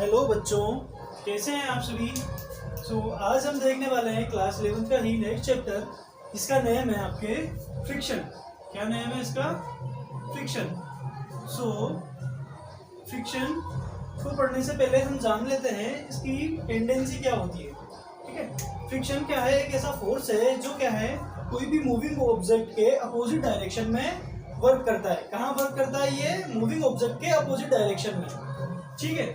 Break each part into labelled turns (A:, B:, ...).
A: Hello बच्चों, कैसे हैं आप सभी। आज हम देखने वाले हैं क्लास 11 का ही नेक्स्ट चैप्टर, जिसका नेम है आपके फ्रिक्शन। क्या नेम है इसका? फ्रिक्शन। फ्रिक्शन को पढ़ने से पहले हम जान लेते हैं इसकी टेंडेंसी क्या होती है। ठीक है, फ्रिक्शन क्या है? एक ऐसा फोर्स है जो क्या है, कोई भी मूविंग ऑब्जेक्ट के अपोजिट डायरेक्शन में वर्क करता है। कहाँ वर्क करता है? ये मूविंग ऑब्जेक्ट के अपोजिट डायरेक्शन में। ठीक है,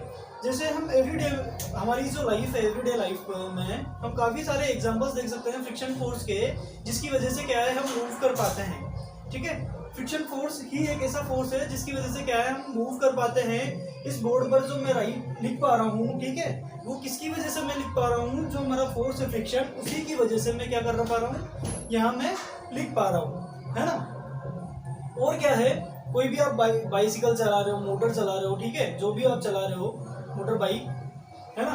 A: जैसे हम एवरीडे, हमारी जो लाइफ है, एवरीडे लाइफ में हम काफ़ी सारे एग्जांपल्स देख सकते हैं फ्रिक्शन फोर्स के, जिसकी वजह से क्या है, हम मूव कर पाते हैं। ठीक है, फ्रिक्शन फोर्स ही एक ऐसा फोर्स है जिसकी वजह से क्या है, हम मूव कर पाते हैं। इस बोर्ड पर जो मैं राइट लिख पा रहा हूँ, ठीक है, वो किसकी वजह से मैं लिख पा रहा हूँ? जो हमारा फोर्स है फ्रिक्शन, उसी की वजह से मैं क्या कर पा रहा हूँ, यहाँ मैं लिख पा रहा हूँ, है ना। और क्या है, कोई भी आप बाइसिकल चला रहे हो, मोटर चला रहे हो, ठीक है, जो भी आप चला रहे हो, मोटर बाइक, है ना।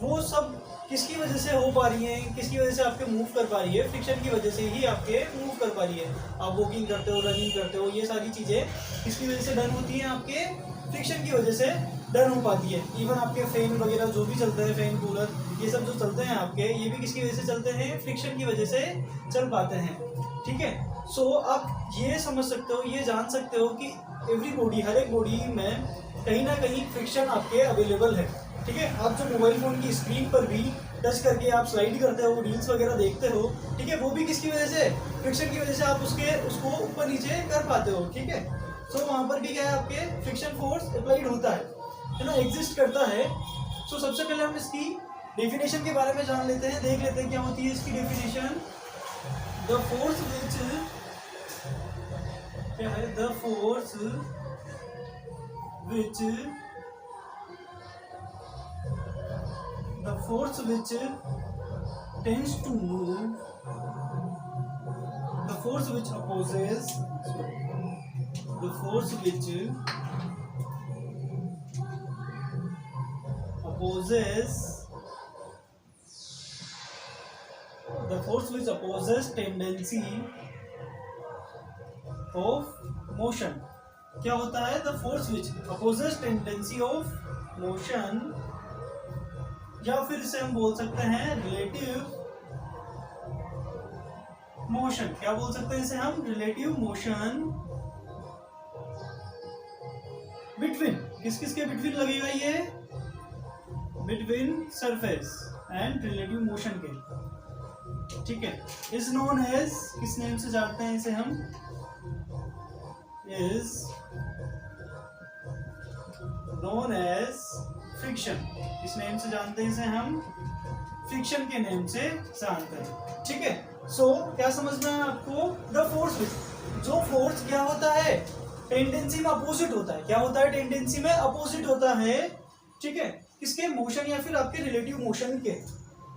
A: वो सब किसकी वजह से हो पा रही है? किसकी वजह से आपके मूव कर पा रही है? फ्रिक्शन की वजह से ही आपके मूव कर पा रही है। आप वॉकिंग करते हो, रनिंग करते हो, ये सारी चीज़ें किसकी वजह से डन होती हैं? आपके फ्रिक्शन की वजह से डन हो पाती है। इवन आपके फैन वगैरह जो भी चलते हैं, फैन कूलर, ये सब जो चलते हैं आपके, ये भी किसकी वजह से चलते हैं? फ्रिक्शन की वजह से चल पाते हैं। ठीक है, आप ये समझ सकते हो, ये जान सकते हो कि एवरी बॉडी, हर एक बॉडी में कहीं ना कहीं फ्रिक्शन आपके अवेलेबल है। ठीक है, आप जो मोबाइल फ़ोन की स्क्रीन पर भी टच करके आप स्लाइड करते हो, रील्स वगैरह देखते हो, ठीक है, वो भी किसकी वजह से? फ्रिक्शन की वजह से आप उसको ऊपर नीचे कर पाते हो। ठीक है, वहाँ पर भी क्या है, आपके फ्रिक्शन फोर्स अप्लाइड होता है ना, एग्जिस्ट करता है। सबसे पहले हम इसकी डेफिनेशन के बारे में जान लेते हैं, देख लेते हैं क्या होती है इसकी डेफिनेशन। द फोर्स विच, क्या है? The force which tends to move, the force which opposes, the force which opposes tendency of motion। क्या होता है? The force which opposes tendency of motion, या फिर इसे हम बोल सकते हैं रिलेटिव मोशन। क्या बोल सकते हैं इसे हम? रिलेटिव मोशन बिटवीन, किस किस के बिटवीन लगेगा ये? Between surface and relative motion के। ठीक है, इज नोन एज, किस नेम से जानते हैं इसे हम? Is known as friction। इस नेम से जानते हैं इसे हम? फ्रिक्शन के नेम से जानते हैं। ठीक है, क्या समझना है आपको? द फोर्स, जो फोर्स क्या होता है, टेंडेंसी में अपोजिट होता है। क्या होता है? टेंडेंसी में अपोजिट होता है। ठीक है, किसके? मोशन या फिर आपके रिलेटिव मोशन के,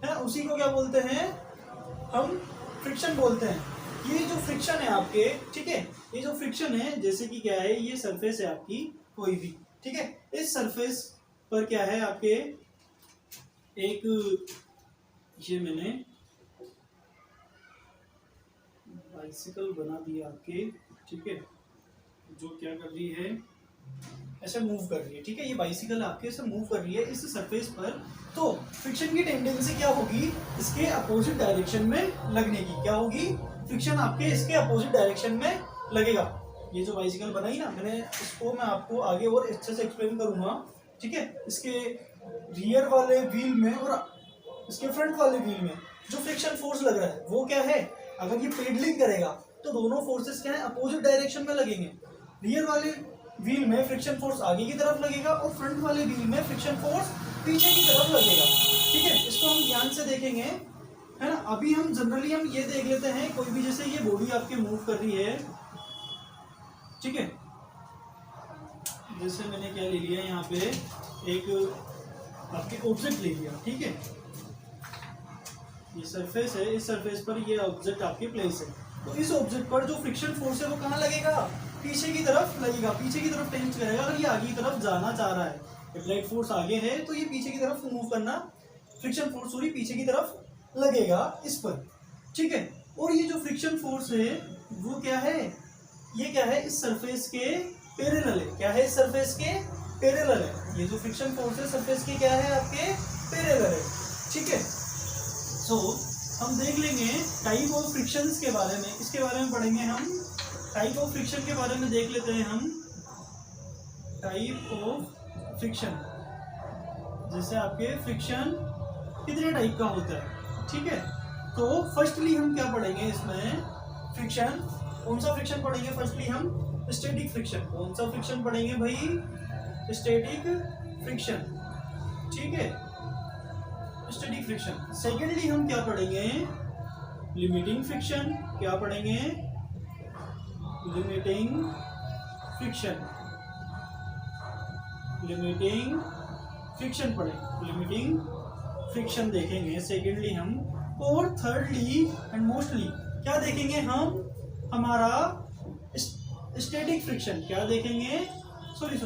A: है, उसी को क्या बोलते हैं हम? फ्रिक्शन बोलते हैं। ये जो फ्रिक्शन है आपके, ठीक है, ये जो फ्रिक्शन है, जैसे कि क्या है, ये सरफेस है आपकी कोई भी, ठीक है, इस सरफेस पर क्या है आपके, एक, ये मैंने बाइसिकल बना दिया आपके, ठीक है, जो क्या कर रही है, ऐसे मूव कर रही है। ठीक है, ये बाइसिकल आपके ऐसे मूव कर रही है इस सरफेस पर। तो फ्रिक्शन की टेंडेंसी क्या होगी? इसके अपोजिट डायरेक्शन में लगने की। क्या होगी? फ्रिक्शन आपके इसके अपोजिट डायरेक्शन में लगेगा। ये जो बाइसिकल बनाई ना मैंने, इसको मैं आपको आगे और अच्छे से एक्सप्लेन करूंगा। ठीक है, इसके रियर वाले व्हील में और इसके फ्रंट वाले व्हील में जो फ्रिक्शन फोर्स लग रहा है वो क्या है? अगर ये पेडलिंग करेगा तो दोनों फोर्सेस क्या है? अपोजिट डायरेक्शन में लगेंगे। रियर वाले व्हील में फ्रिक्शन फोर्स आगे की तरफ लगेगा और फ्रंट वाले व्हील में फ्रिक्शन फोर्स पीछे की तरफ लगेगा। ठीक है, इसको हम ध्यान से देखेंगे, है ना। अभी हम जनरली हम ये देख लेते हैं, कोई भी, जैसे ये बॉडी आपके मूव कर रही है, ठीक है, जैसे मैंने क्या ले लिया यहाँ पे, एक आपके ऑब्जेक्ट ले लिया, ठीक है, ये सरफेस है, इस सरफेस पर ये ऑब्जेक्ट आपके प्लेस है। तो इस ऑब्जेक्ट पर जो फ्रिक्शन फोर्स है वो कहाँ लगेगा? पीछे की तरफ लगेगा, पीछे की तरफ टेंस करेगा। अगर ये आगे की तरफ जाना चाह रहा है, ब्लैक फोर्स आगे है, तो ये पीछे की तरफ मूव करना, फ्रिक्शन फोर्स सॉरी पीछे की तरफ लगेगा इस पर। ठीक है, और ये जो फ्रिक्शन फोर्स है वो क्या है? ये क्या है? इस सरफेस के पैरेलल है। क्या है? इस सरफेस के पैरेलल है। ये जो फ्रिक्शन फोर्स है सरफेस के क्या है आपके पैरेलल है, ठीक है। सो हम देख लेंगे टाइप ऑफ फ्रिक्शंस के बारे में, इसके बारे में पढ़ेंगे हम। टाइप ऑफ फ्रिक्शन के बारे में देख लेते हैं हम। टाइप ऑफ फ्रिक्शन, जैसे आपके फ्रिक्शन कितने टाइप का होता है, ठीक है। तो फर्स्टली हम क्या पढ़ेंगे इसमें, फ्रिक्शन, कौन सा फ्रिक्शन पढ़ेंगे फर्स्टली हम, स्टैटिक फ्रिक्शन। कौन सा फ्रिक्शन पढ़ेंगे भाई, स्टैटिक फ्रिक्शन, ठीक है, स्टैटिक फ्रिक्शन। सेकेंडली हम क्या पढ़ेंगे, लिमिटिंग फ्रिक्शन। क्या पढ़ेंगे, लिमिटिंग फ्रिक्शन, लिमिटिंग फ्रिक्शन पढ़ेंगे, लिमिटिंग फ्रिक्शन देखेंगे सेकेंडली हम। और थर्डली एंड मोस्टली क्या देखेंगे हम, हमारा स्टैटिक फ्रिक्शन। क्या देखेंगे, सॉरी,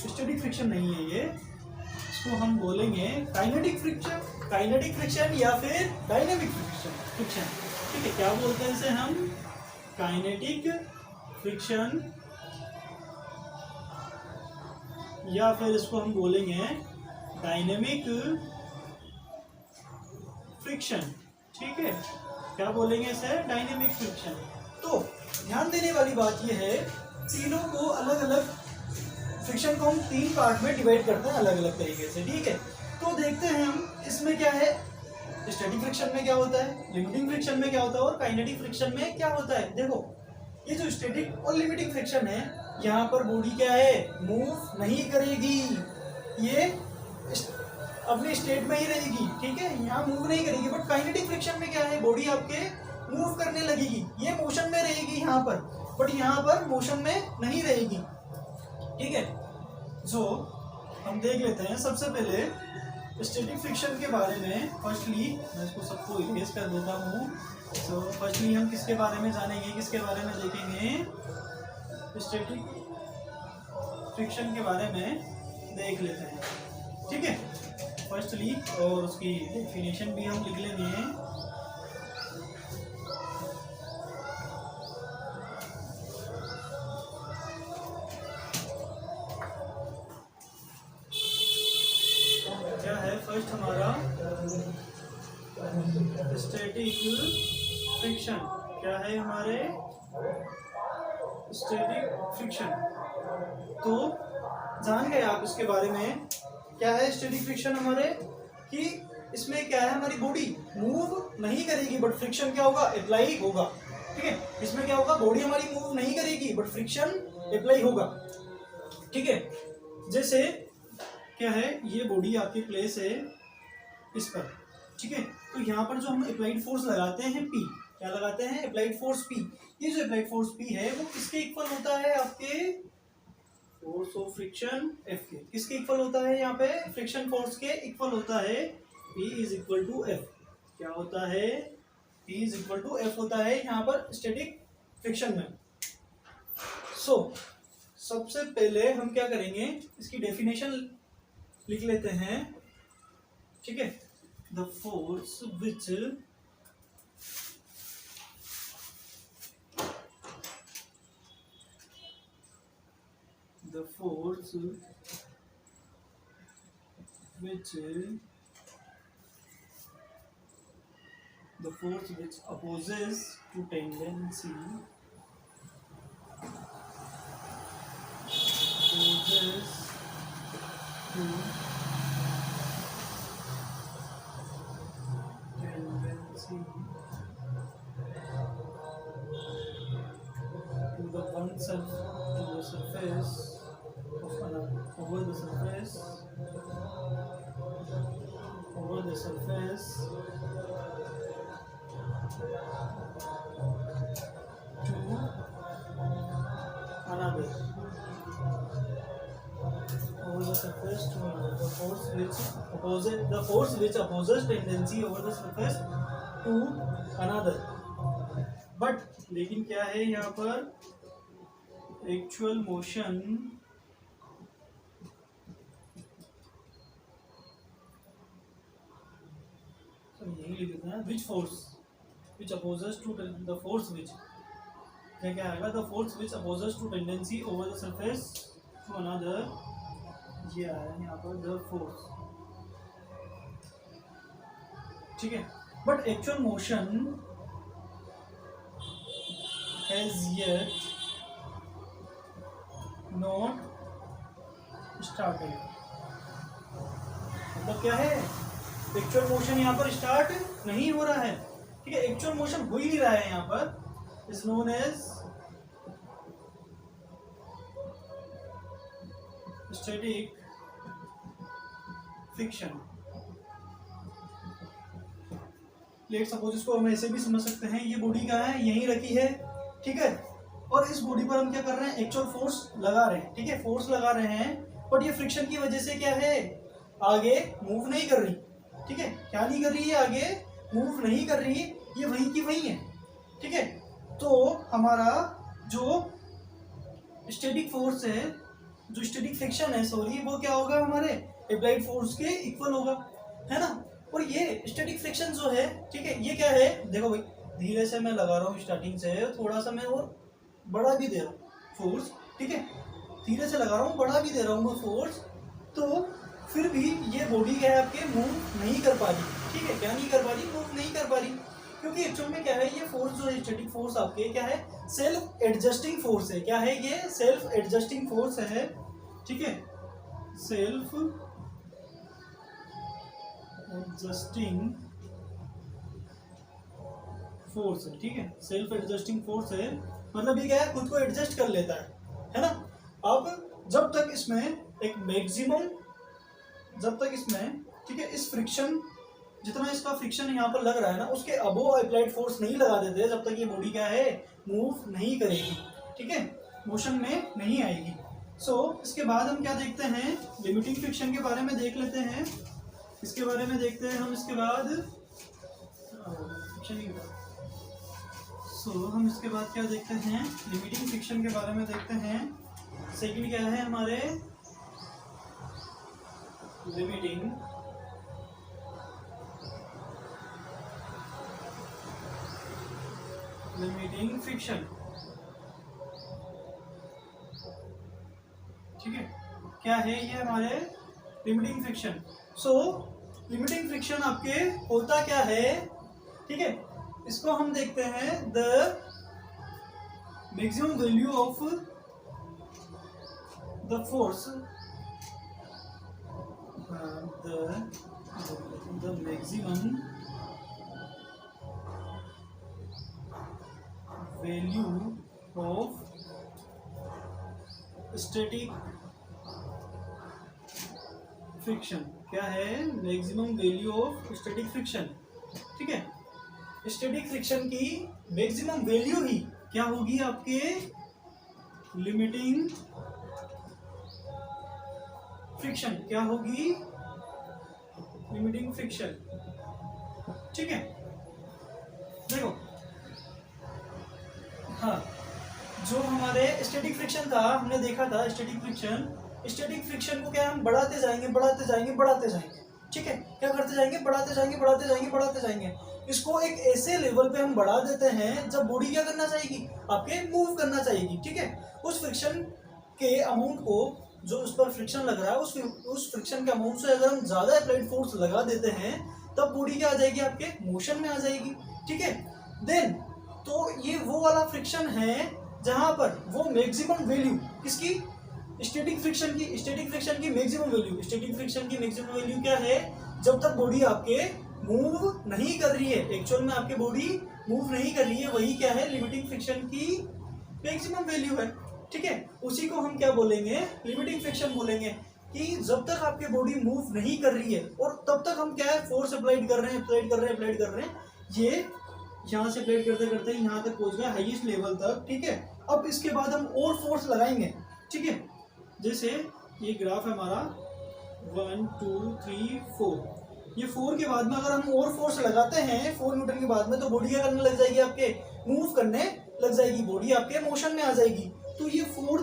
A: स्टैटिक फ्रिक्शन नहीं है ये, इसको हम बोलेंगे काइनेटिक फ्रिक्शन, काइनेटिक फ्रिक्शन या फिर डायनेमिक फ्रिक्शन, ठीक है। क्या बोलते हैं इसे हम, काइनेटिक फ्रिक्शन या फिर इसको हम बोलेंगे डायनेमिक फ्रिक्शन, ठीक है। क्या बोलेंगे इसे, डायनेमिक फ्रिक्शन। तो ध्यान देने वाली बात यह है, तीनों को अलग अलग फ्रिक्शन को हम 3 पार्ट में डिवाइड करते हैं अलग अलग तरीके से, ठीक है। तो देखते हैं हम इसमें क्या है, स्टैटिक फ्रिक्शन में क्या होता है, लिमिटिंग फ्रिक्शन में क्या होता है और काइनेटिक फ्रिक्शन में क्या होता है। देखो ये जो स्टैटिक और लिमिटिंग फ्रिक्शन है, यहाँ पर बॉडी क्या है, मूव नहीं करेगी, ये अपने स्टेट में ही रहेगी, ठीक है, यहाँ मूव नहीं करेगी। बट काइनेटिक फ्रिक्शन में क्या है, बॉडी आपके मूव करने लगेगी, ये मोशन में रहेगी यहाँ पर, बट यहाँ पर मोशन में नहीं रहेगी, ठीक है। सो हम देख लेते हैं सबसे पहले स्टैटिक फ्रिक्शन के बारे में। फर्स्टली मैं इसको सबको इरेज कर देता हूँ। सो फर्स्टली हम किसके बारे में जानेंगे, किसके बारे में देखेंगे, स्टैटिक फ्रिक्शन के बारे में देख लेते हैं, ठीक है। फर्स्टली और उसकी डेफिनेशन भी हम लिख लेंगे। क्या है फर्स्ट हमारा स्टैटिक फ्रिक्शन, क्या है हमारे स्टैटिक फ्रिक्शन। तो जान गए आप इसके बारे में, क्या है स्टैटिक फ्रिक्शन हमारे, कि इसमें क्या है, हमारी बॉडी मूव नहीं करेगी बट फ्रिक्शन क्या होगा, अप्लाई होगा, ठीक है। इसमें क्या होगा, बॉडी हमारी मूव नहीं करेगी बट फ्रिक्शन अप्लाई होगा, ठीक है। जैसे क्या है, ये बॉडी आपकी प्लेस है इस पर, ठीक है। तो यहाँ पर जो हम अप्लाइड फोर्स लगाते हैं P, क्या लगाते हैं, अप्लाइड फोर्स P। ये जो अप्लाइड फोर्स P है वो किसके इक्वल होता है, आपके फोर्स ऑफ फ्रिक्शन F के। किसके इक्वल होता है, यहाँ पे फ्रिक्शन फोर्स के इक्वल होता है। P is equal to F, क्या होता है, P is equal to F होता है यहाँ पर स्टैटिक फ्रिक्शन में। सो सबसे पहले हम क्या करेंगे, इसकी डेफिनेशन लिख लेते हैं, ठीक है। The force which the force which opposes to tendency to the one surface over the surface to another, over the surface to another, the force which opposes tendency over the surface to another। But लेकिन क्या है यहाँ पर, actual motion यही लिख देते हैं, which force which opposes to the force which, क्या क्या आएगा, the force which opposes to tendency over the surface to another, ये आया यहाँ पर द फोर्स, ठीक है। But actual motion has yet not started. मतलब क्या है, एक्चुअल मोशन यहाँ पर स्टार्ट नहीं हो रहा है, ठीक है, एक्चुअल मोशन हो ही नहीं रहा है यहाँ पर, is known as static friction. Let suppose इसको हम ऐसे भी समझ सकते हैं, ये बॉडी कहाँ है, यहीं रखी है, ठीक है, और इस बॉडी पर हम क्या कर रहे हैं, एक्चुअल फोर्स लगा रहे हैं, ठीक है, फोर्स लगा रहे हैं, बट ये फ्रिक्शन की वजह से क्या है, आगे मूव नहीं कर रही, ठीक है, क्या नहीं कर रही है, आगे मूव नहीं कर रही, ये वहीं की वहीं है, ठीक है। तो हमारा जो स्टैटिक फोर्स है, जो स्टैटिक फ्रिक्शन है सॉरी, वो क्या होगा, हमारे अप्लाइड फोर्स के इक्वल होगा, है ना। और ये स्टैटिक फ्रिक्शन जो है, ठीक है, ये क्या है, देखो भाई धीरे से मैं लगा रहा हूँ स्टार्टिंग से, थोड़ा सा मैं और बढ़ा भी दे रहा हूँ फोर्स, ठीक है, धीरे से लगा रहा हूँ, बढ़ा भी दे रहा हूँ मैं फोर्स, तो फिर भी ये बॉडी क्या है आपके मूव नहीं कर पा रही, ठीक है, क्या नहीं कर पा रही, मूव नहीं कर पा रही, क्योंकि एक्चुअल में क्या है, ये फोर्स जो है स्टैटिक फोर्स आपके क्या है, सेल्फ एडजस्टिंग फोर्स है, क्या है ये, सेल्फ एडजस्टिंग फोर्स है, ठीक है, सेल्फ एडजस्टिंग फोर्स है, ठीक है, सेल्फ एडजस्टिंग फोर्स है, मतलब ये क्या है, खुद को एडजस्ट कर लेता है ना। अब जब तक इसमें एक मैक्सिमम, जब तक इसमें, ठीक है, इस फ्रिक्शन, जितना इसका फ्रिक्शन यहाँ पर लग रहा है ना, उसके अबोव अप्लाइड फोर्स नहीं लगा देते, जब तक ये बॉडी क्या है, मूव नहीं करेगी, ठीक है, मोशन में नहीं आएगी। सो इसके बाद हम क्या देखते हैं, लिमिटिंग फ्रिक्शन के बारे में देख लेते हैं, इसके बारे में देखते हैं हम, इसके बाद हम इसके बाद क्या देखते हैं, लिमिटिंग फ्रिक्शन के बारे में देखते हैं। सेकंड क्या है हमारे, लिमिटिंग फ्रिक्शन, ठीक है, क्या है ये हमारे लिमिटिंग फ्रिक्शन। सो लिमिटिंग फ्रिक्शन आपके होता क्या है, ठीक है, इसको हम देखते हैं, the maximum value of the force, the maximum value of static friction, क्या है, maximum value of static friction, ठीक है, स्टैटिक फ्रिक्शन की मैक्सिमम वैल्यू ही क्या होगी आपके लिमिटिंग फ्रिक्शन, क्या होगी लिमिटिंग फ्रिक्शन, ठीक है। देखो हाँ, जो हमारे स्टैटिक फ्रिक्शन था, हमने देखा था स्टैटिक फ्रिक्शन को क्या हम बढ़ाते जाएंगे, बढ़ाते जाएंगे, बढ़ाते जाएंगे, ठीक है, क्या करते जाएंगे, बढ़ाते जाएंगे, बढ़ाते जाएंगे, बढ़ाते जाएंगे। इसको एक ऐसे लेवल पे हम बढ़ा देते हैं जब बॉडी क्या करना चाहेगी, आपके मूव करना चाहेगी, ठीक है। उस फ्रिक्शन के अमाउंट को, जो उस पर फ्रिक्शन लग रहा है, उस फ्रिक्शन के अमाउंट से अगर हम ज्यादा अप्लाइड फोर्स लगा देते हैं, तब बॉडी क्या आ जाएगी, आपके मोशन में आ जाएगी, ठीक है। देन तो ये वो वाला फ्रिक्शन है जहां पर वो मैक्सिमम वैल्यू किसकी, स्टैटिक फ्रिक्शन की मैक्सिमम वैल्यू, स्टैटिक फ्रिक्शन की मैक्सिमम वैल्यू क्या है, जब तक बॉडी आपके मूव नहीं कर रही है, एक्चुअल में आपके बॉडी मूव नहीं कर रही है, वही क्या है, लिमिटिंग फ्रिक्शन की मैक्सिमम वैल्यू है, ठीक है। उसी को हम क्या बोलेंगे, लिमिटिंग फ्रिक्शन बोलेंगे, कि जब तक आपकी बॉडी मूव नहीं कर रही है और तब तक हम क्या है, फोर्स अप्लाइड कर रहे हैं, ये यहाँ से अप्लाइड करते करते यहाँ तक पहुंच गए हाईएस्ट लेवल तक, ठीक है। अब इसके बाद हम और फोर्स लगाएंगे, ठीक है, जैसे ये ग्राफ है हमारा 1 2 3 4, ये 4 के बाद में अगर हम और फोर्स लगाते हैं 4 न्यूटन के बाद में, तो बॉडी क्या करने लग जाएगी, आपके मूव करने लग जाएगी, बॉडी आपके मोशन में आ जाएगी। तो ये 4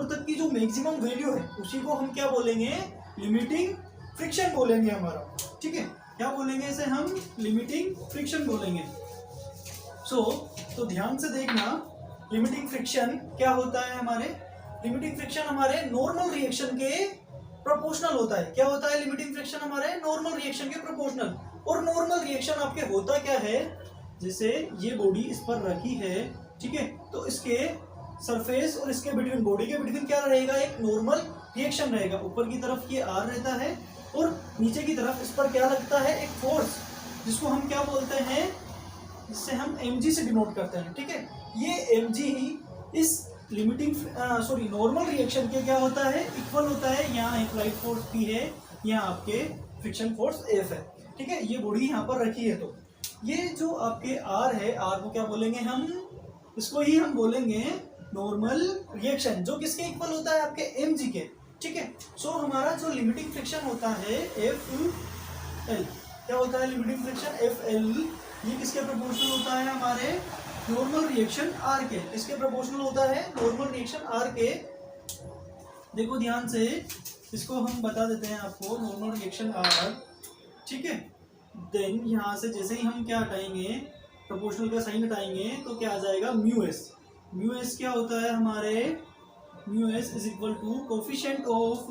A: तक की जो मैक्सिमम वैल्यू है, उसी को हम क्या बोलेंगे, लिमिटिंग फ्रिक्शन बोलेंगे हमारा, ठीक है। क्या बोलेंगे इसे हम, लिमिटिंग फ्रिक्शन बोलेंगे। तो ध्यान से देखना, लिमिटिंग फ्रिक्शन क्या होता है हमारे, लिमिटिंग फ्रिक्शन हमारे नॉर्मल रिएक्शन के प्रोपोर्शनल होता है। क्या होता है लिमिटिंग फ्रिक्शन हमारे नॉर्मल रिएक्शन के प्रोपोर्शनल। और नॉर्मल रिएक्शन आपके होता क्या है, जैसे ये बॉडी इस पर रखी है, ठीक है, तो इसके सरफेस और इसके बिटवीन, बॉडी के बिटवीन क्या रहेगा, एक नॉर्मल रिएक्शन रहेगा। ऊपर की तरफ ये आर रहता है और नीचे की तरफ इस पर क्या लगता है, एक फोर्स, जिसको हम क्या बोलते हैं, जिससे हम mg से डिनोट करते हैं, ठीक है। ये mg ही इस लिमिटिंग नॉर्मल रिएक्शन के क्या होता है, इक्वल होता है। यहाँ अप्लाइड फोर्स P है, यहाँ आपके फ्रिक्शन फोर्स F है, ठीक है। ये बॉडी यहाँ पर रखी है, तो ये जो आपके R है, R को क्या बोलेंगे हम, इसको ही हम बोलेंगे नॉर्मल रिएक्शन, जो किसके इक्वल होता है, आपके mg के, ठीक है। सो हमारा जो लिमिटिंग फ्रिक्शन होता है FL, क्या होता है लिमिटिंग फ्रिक्शन FL, ये किसके प्रोपोर्शनल होता है, हमारे नॉर्मल रिएक्शन R के। इसके प्रोपोर्शनल होता है नॉर्मल रिएक्शन R के। देखो ध्यान से, इसको हम बता देते हैं आपको, नॉर्मल रिएक्शन R, ठीक है। देन यहाँ से जैसे ही हम क्या हटाएंगे, प्रोपोर्शनल का साइन हटाएंगे, तो क्या आ जाएगा, म्यू एस। म्यू एस क्या होता है हमारे, mu s is equal to coefficient of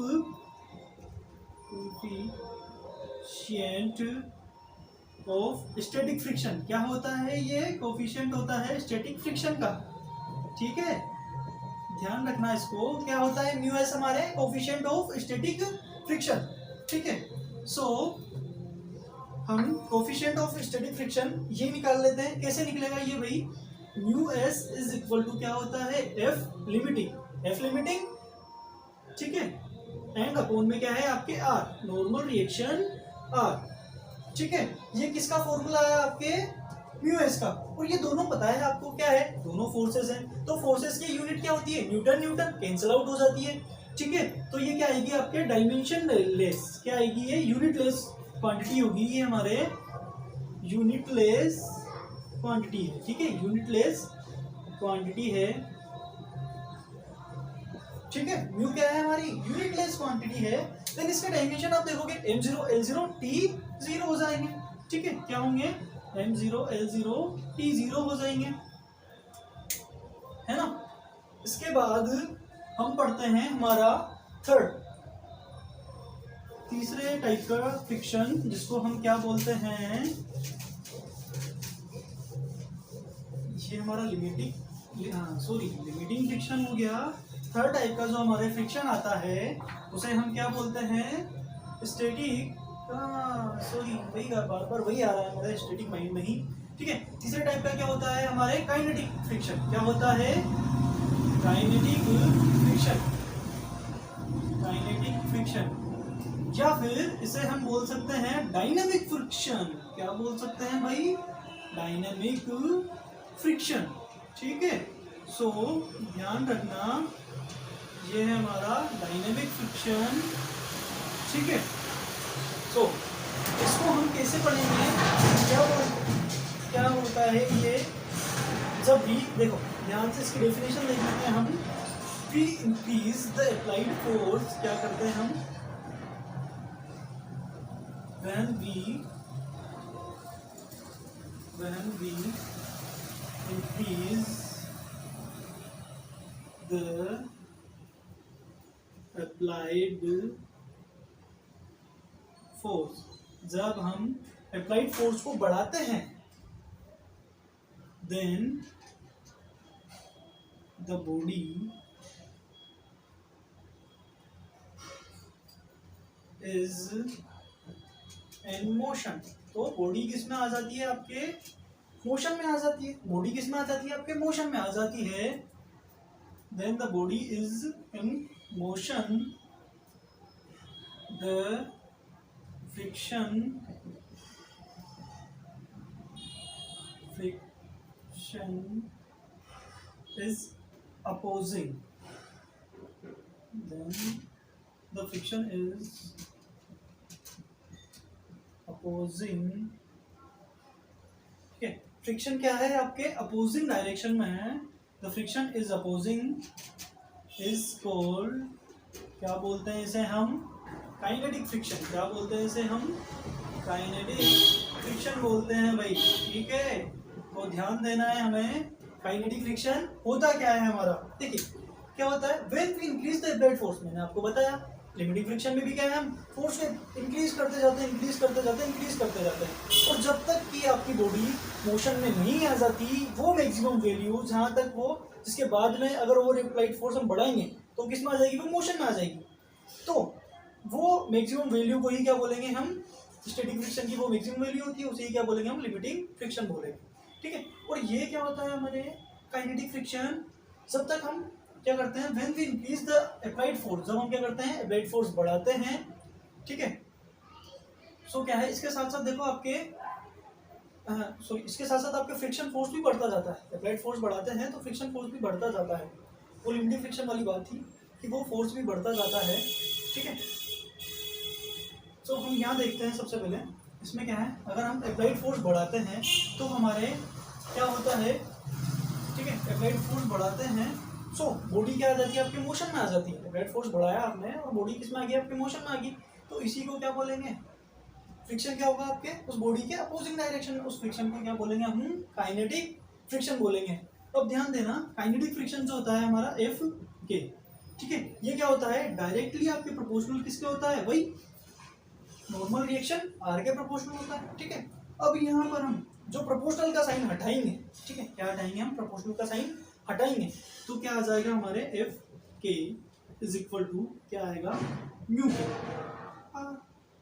A: static friction. क्या होता है ये, कोफिशिएंट होता है स्टैटिक फ्रिक्शन का, ठीक है। ध्यान रखना इसको, क्या होता है म्यू एस हमारे कोफिशिएंट ऑफ स्टैटिक फ्रिक्शन, ठीक है। सो हम कोफिशिएंट ऑफ स्टैटिक फ्रिक्शन ये निकाल लेते हैं। कैसे निकलेगा ये भाई, mu s is equal to क्या होता है, एफ लिमिटिंग, ठीक है, एंड अपॉन में क्या है आपके आर, नॉर्मल रिएक्शन आर, ठीक है। ये किसका फॉर्मूला है, आपके म्यू एस का। और ये दोनों पता है आपको क्या है, दोनों फोर्सेस हैं, तो फोर्सेस की यूनिट क्या होती है, न्यूटन, कैंसिल आउट हो जाती है, ठीक है। तो ये क्या आएगी आपके डायमेंशन लेस, क्या आएगी ये यूनिट लेस क्वांटिटी होगी, ये हमारे यूनिट लेस क्वांटिटी है, ठीक है, यूनिट लेस क्वांटिटी है, ठीक है। म्यू क्या है हमारी, यूनिट लेस क्वांटिटी है। देन इसका डायमेंशन आप देखोगे m0 l0 t0 हो जाएंगे, ठीक है। क्या होंगे, m0 l0 t0 हो जाएंगे, है ना। इसके बाद हम पढ़ते हैं हमारा तीसरे टाइप का फ्रिक्शन, जिसको हम क्या बोलते हैं, ये हमारा लिमिटिंग फ्रिक्शन हो गया। थर्ड टाइप का जो हमारे फ्रिक्शन आता है, उसे हम क्या बोलते हैं, स्टैटिक, वही बार बार वही आ रहा है हमारे स्टैटिक माइंड में ही, ठीक है। तीसरे टाइप का क्या होता है हमारे काइनेटिक फ्रिक्शन। क्या होता है, काइनेटिक फ्रिक्शन, या फिर इसे हम बोल सकते हैं डायनामिक फ्रिक्शन। क्या बोल सकते हैं भाई, डायनामिक फ्रिक्शन, ठीक है। सो ध्यान रखना, ये है हमारा डायनामिक फ्रिक्शन, ठीक है। सो इसको हम कैसे पढ़ेंगे, क्या होता है ये, जब भी देखो ध्यान से इसकी डेफिनेशन देख लेते हैं हम। We increase the applied force, क्या करते हैं हम, when we increase the applied force, जब हम अप्लाइड फोर्स को बढ़ाते हैं, then the body is in motion। तो बॉडी किस में आ जाती है, आपके मोशन में आ जाती है। बॉडी किस में आ जाती है, आपके मोशन में आ जाती है। then the body is in motion, the friction is opposing, then the friction is opposing, ठीक है। फ्रिक्शन क्या है, आपके अपोजिंग डायरेक्शन में है। The friction is opposing is called, क्या बोलते हैं इसे हम, काइनेटिक फ्रिक्शन। क्या बोलते हैं इसे हम, काइनेटिक फ्रिक्शन बोलते हैं भाई, ठीक है। तो ध्यान देना है हमें, काइनेटिक फ्रिक्शन होता क्या है हमारा। देखिए क्या होता है when we increase the applied force, मैंने आपको बताया लिमिटिंग फ्रिक्शन में भी क्या है हम फोर्स को इंक्रीज करते जाते हैं, इंक्रीज करते जाते हैं, इंक्रीज करते जाते हैं, और जब तक कि आपकी बॉडी मोशन में नहीं आ जाती वो मैक्सिमम वैल्यू जहाँ तक वो, जिसके बाद में अगर वो एप्लाइड फोर्स हम बढ़ाएंगे तो किस में आ जाएगी, वो मोशन में आ जाएगी। तो वो मैक्सिमम वैल्यू को ही क्या बोलेंगे हम, स्टैटिक फ्रिक्शन की वो मैक्सिमम वैल्यू होती है, उसे ही क्या बोलेंगे हम, लिमिटिंग फ्रिक्शन बोलेंगे। ठीक है, और ये क्या होता है हमारे काइनेटिक फ्रिक्शन, जब तक हम क्या करते हैं when we increase the applied force, जब हम क्या करते हैं अप्लाइड फोर्स बढ़ाते हैं। ठीक है, सो क्या है इसके साथ साथ देखो आपके इसके साथ साथ आपके फ्रिक्शन फोर्स भी बढ़ता जाता है, अप्लाइड फोर्स बढ़ाते हैं तो फ्रिक्शन फोर्स भी बढ़ता जाता है। वो लिमिटिंग फ्रिक्शन वाली बात थी कि वो फोर्स भी बढ़ता जाता है। ठीक है, तो हम यहाँ देखते हैं सबसे पहले इसमें क्या है, अगर हम अप्लाइड फोर्स बढ़ाते हैं तो हमारे क्या होता है, ठीक है अप्लाइड फोर्स बढ़ाते हैं सो बॉडी क्या आ जाती है आपके मोशन में आ जाती है। अप्लाइड फोर्स बढ़ाया आपने और बॉडी किस में आ गई, आपके मोशन में आ गई, तो इसी को क्या बोलेंगे, फ्रिक्शन क्या होगा आपके उस बॉडी के अपोजिंग डायरेक्शन में, उस फ्रिक्शन को क्या बोलेंगे हम, काइनेटिक फ्रिक्शन बोलेंगे। तो अब ध्यान देना काइनेटिक फ्रिक्शन जो होता है हमारा एफ के, ठीक है ये क्या होता है डायरेक्टली आपके प्रोपोर्शनल किसके होता है, वही नॉर्मल रिएक्शन आर के प्रोपोर्शनल होता है। ठीक है, अब यहाँ पर हम जो प्रोपोर्शनल का साइन हटाएंगे, ठीक है क्या हटाएंगे हम, प्रोपोर्शनल का साइन हटाएंगे, तो क्या आ जाएगा हमारे एफ के इज इक्वल टू क्या आएगा, म्यू के,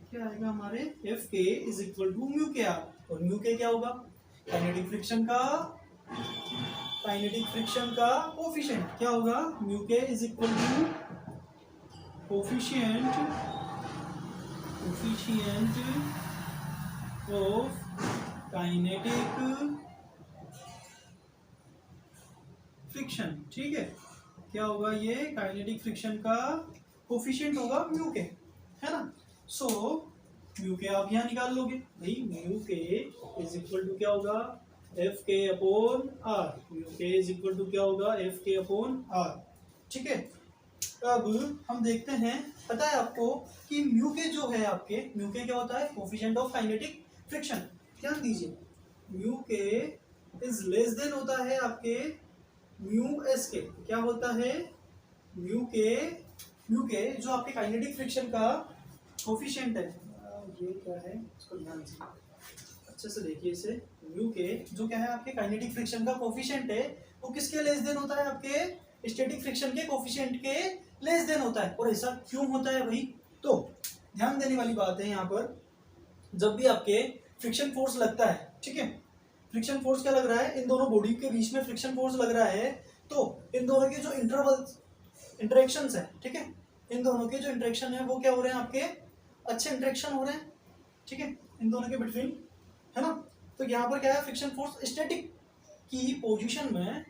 A: क्या आएगा हमारे एफ के इज इक्वल टू म्यू के आर, और म्यू के क्या होगा, काइनेटिक फ्रिक्शन का कोफिशिएंट क्या होगा, mu k is equal to coefficient of kinetic friction. ठीक है, क्या होगा ये काइनेटिक फ्रिक्शन का कोफिशिएंट होगा म्यू के, है ना। सो म्यू के आप यहाँ निकाल लोगे भाई, mu k is equal to क्या होगा, एफ के upon are, mu k is equal to क्या होगा, एफ के अपॉन आर। ठीक है, अब हम देखते हैं, पता है आपको कि म्यू के जो है आपके, म्यू के क्या होता है, कोफिशिएंट ऑफ काइनेटिक फ्रिक्शन। ध्यान दीजिए mu k is less than होता है आपके म्यू एस के, क्या होता है म्यू के जो आपके काइनेटिक फ्रिक्शन का कोफिशिएंट है, ये क्या है इसको ध्यान से अच्छे से देखिए इसे, म्यू के जो क्या है आपके काइनेटिक फ्रिक्शन का कोफिशिएंट है वो किसके लेस देन होता है, आपके स्टैटिक फ्रिक्शन के कोफिशिएंट के लेस देन होता है। और ऐसा क्यों होता है भाई, तो ध्यान देने वाली बात है यहाँ पर, जब भी आपके फ्रिक्शन फोर्स लगता है, ठीक है फ्रिक्शन फोर्स क्या लग रहा है, इन दोनों बॉडी के बीच में फ्रिक्शन फोर्स लग रहा है, तो इन दोनों के जो इंटरेक्शंस है, ठीक है इन दोनों के जो इंटरेक्शन है वो क्या हो रहे हैं आपके, अच्छे इंटरेक्शन हो रहे हैं, ठीक है इन दोनों के बिटवीन, है ना। तो यहाँ पर क्या है, फ्रिक्शन फोर्स स्टैटिक की पोजीशन में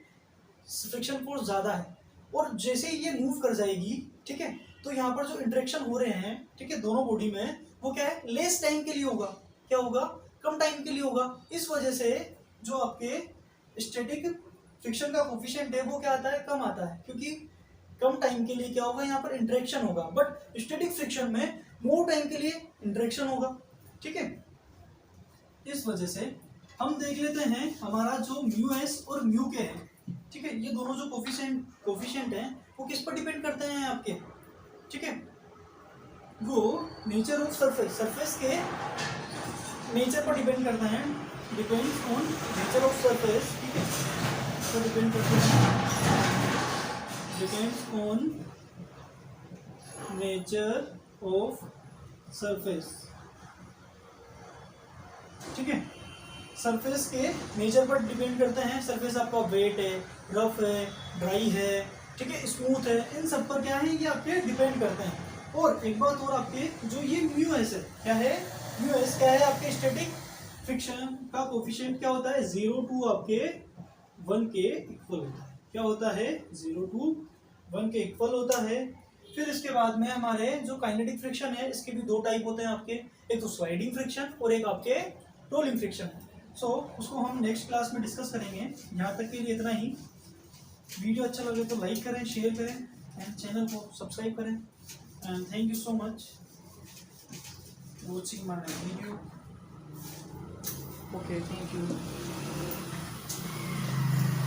A: फ्रिक्शन फोर्स ज़्यादा है, और जैसे ही ये मूव कर जाएगी, ठीक है तो यहाँ पर जो इंटरेक्शन हो रहे हैं, ठीक है दोनों बॉडी में, वो क्या है लेस टाइम के लिए होगा, क्या होगा कम टाइम के लिए होगा। इस वजह से जो आपके स्टैटिक फ्रिक्शन का कोफिशिएंट है वो क्या आता है, कम आता है, क्योंकि कम टाइम के लिए क्या होगा यहाँ पर इंटरेक्शन होगा, बट स्टैटिक फ्रिक्शन में मोर टाइम के लिए इंटरेक्शन होगा। ठीक है, इस वजह से हम देख लेते हैं हमारा जो म्यू एस और म्यू के है, ठीक है ये दोनों जो कोफिशिएंट हैं वो किस पर डिपेंड करते हैं आपके, ठीक है वो नेचर ऑफ सरफेस के नेचर पर डिपेंड करते हैं, depends on nature of surface. ठीक है, तो डिपेंड करते हैं, depends on nature of surface. ठीक है, सरफेस के नेचर पर डिपेंड करते हैं, सरफेस आपका वेट है, रफ है, ड्राई है, ठीक है स्मूथ है, इन सब पर क्या है ये आपके डिपेंड करते हैं। और एक बात और, आपके जो ये म्यू एस है, क्या है म्यू एस क्या है, आपके स्टैटिक फ्रिक्शन का कोफिशिएंट क्या होता है, 0 to आपके 1 के इक्वल होता है, क्या होता है 0 to 1 के इक्वल होता है। फिर इसके बाद में हमारे जो काइनेटिक फ्रिक्शन है इसके भी दो टाइप होते हैं आपके, एक तो स्लाइडिंग फ्रिक्शन और एक आपके रोलिंग फ्रिक्शन है। सो उसको हम नेक्स्ट क्लास में डिस्कस करेंगे। यहाँ तक के लिए इतना ही। वीडियो अच्छा लगे तो लाइक करें, शेयर करें एंड चैनल को सब्सक्राइब करें। And thank you so much watching my video. Okay, thank you.